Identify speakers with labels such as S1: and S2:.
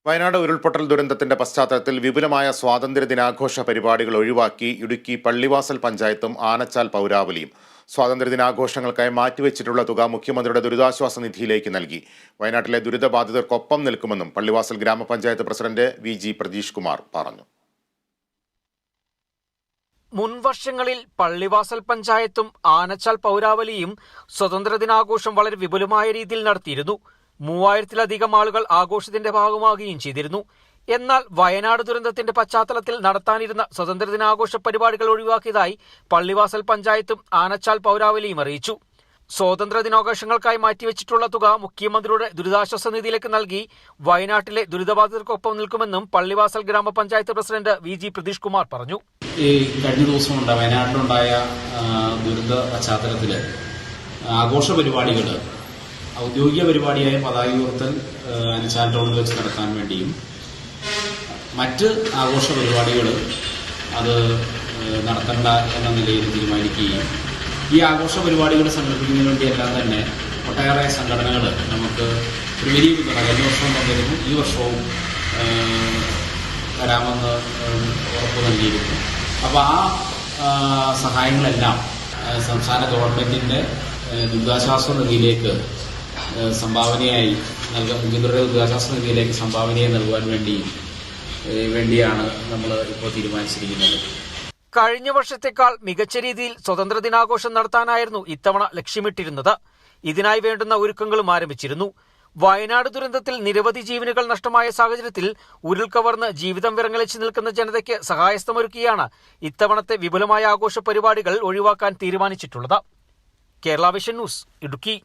S1: വയനാട് ഉരുൾപൊട്ടൽ ദുരന്തത്തിന്റെ പശ്ചാത്തലത്തിൽ വിപുലമായ സ്വാതന്ത്ര്യദിനാഘോഷ പരിപാടികൾ ഒഴിവാക്കി ഇടുക്കി പള്ളിവാസൽ പഞ്ചായത്തും ആനച്ചാൽ പൗരാവലിയും സ്വാതന്ത്ര്യദിനാഘോഷങ്ങൾക്കായി മാറ്റിവെച്ചിട്ടുള്ള തുക മുഖ്യമന്ത്രിയുടെ ദുരിതാശ്വാസ നിധിയിലേക്ക് നൽകി. വയനാട്ടിലെ ദുരിതബാധിതർക്കൊപ്പം നിൽക്കുമെന്നും പള്ളിവാസൽ ഗ്രാമപഞ്ചായത്ത് പ്രസിഡന്റ് വി പ്രതീഷ് കുമാർ പറഞ്ഞു.
S2: മുൻവർഷങ്ങളിൽ പള്ളിവാസൽ പഞ്ചായത്തും ആനച്ചാൽ പൗരാവലിയും സ്വാതന്ത്ര്യദിനാഘോഷം വളരെ വിപുലമായ രീതിയിൽ നടത്തിയിരുന്നു. 3000-ലധികം ആളുകൾ ആഘോഷത്തിന്റെ ഭാഗമാകുകയും ചെയ്തിരുന്നു. എന്നാൽ വയനാട് ദുരന്തത്തിന്റെ പശ്ചാത്തലത്തിൽ നടത്താനിരുന്ന സ്വാതന്ത്ര്യദിനാഘോഷ പരിപാടികൾ ഒഴിവാക്കിയതായി പള്ളിവാസൽ പഞ്ചായത്തും ആനച്ചാൽ പൗരാവലിയും അറിയിച്ചു. സ്വാതന്ത്ര്യദിനാഘോഷങ്ങൾക്കായി മാറ്റിവെച്ചിട്ടുള്ള തുക മുഖ്യമന്ത്രിയുടെ ദുരിതാശ്വാസ നിധിയിലേക്ക് നൽകി വയനാട്ടിലെ ദുരിതബാധിതർക്കൊപ്പം നിൽക്കുമെന്നും പള്ളിവാസൽ ഗ്രാമപഞ്ചായത്ത് പ്രസിഡന്റ് വി പ്രതീഷ് കുമാർ പറഞ്ഞു.
S3: ഈ കഴിഞ്ഞ ദിവസം വയനാട്ടിലുണ്ടായ ദുരന്ത പശ്ചാത്തലത്തില് ആഘോഷ പരിപാടികൾ ഔദ്യോഗിക പരിപാടിയായ പതാക ഉയർത്തൽ ആനച്ചാൽ ടൗണിൽ വെച്ച് നടത്താൻ വേണ്ടിയും മറ്റ് ആഘോഷ പരിപാടികൾ അത് നടത്തണ്ട എന്ന നിലയിൽ തീരുമാനിക്കുകയും ഈ ആഘോഷ പരിപാടികൾ സംഘടിപ്പിക്കുന്നതിന് വേണ്ടിയെല്ലാം തന്നെ ഒട്ടേറെ സംഘടനകൾ നമുക്ക് ഒരു വലിയ പിന്തുണ കഴിഞ്ഞ വർഷവും തന്നിരുന്നു, ഈ വർഷവും വരാമെന്ന് ഉറപ്പ് നൽകിയിരുന്നു. അപ്പോൾ ആ സഹായങ്ങളെല്ലാം സംസ്ഥാന ഗവൺമെന്റിന്റെ ദുരിതാശ്വാസ നിധിയിലേക്ക് സംഭാവനയായി നൽകാൻ, മുഖ്യമന്ത്രിയുടെ ദുരിതാശ്വാസ നിധിയിലേക്ക് സംഭാവനയായി നൽകുവാൻ വേണ്ടിയാണ് നമ്മൾ ഇപ്പോൾ തീരുമാനിച്ചിരിക്കുന്നത്.
S2: കഴിഞ്ഞ വർഷത്തേക്കാൾ മികച്ച രീതിയിൽ സ്വാതന്ത്ര്യദിനാഘോഷം നടത്താനായിരുന്നു ഇത്തവണ ലക്ഷ്യമിട്ടിരുന്നത്. ഇതിനായി വേണ്ടുന്ന ഒരുക്കങ്ങളും ആരംഭിച്ചിരുന്നു. വയനാട് ദുരന്തത്തിൽ നിരവധി ജീവനുകൾ നഷ്ടമായ സാഹചര്യത്തിൽ ഉരുൾക്കവർന്ന് ജീവിതം വിറങ്ങലിച്ചു നിൽക്കുന്ന ജനതയ്ക്ക് സഹായഹസ്തമൊരുക്കിയാണ് ഇത്തവണത്തെ വിപുലമായ ആഘോഷ പരിപാടികൾ ഒഴിവാക്കാൻ തീരുമാനിച്ചിട്ടുള്ളത്. Kerala vision news, Idukki.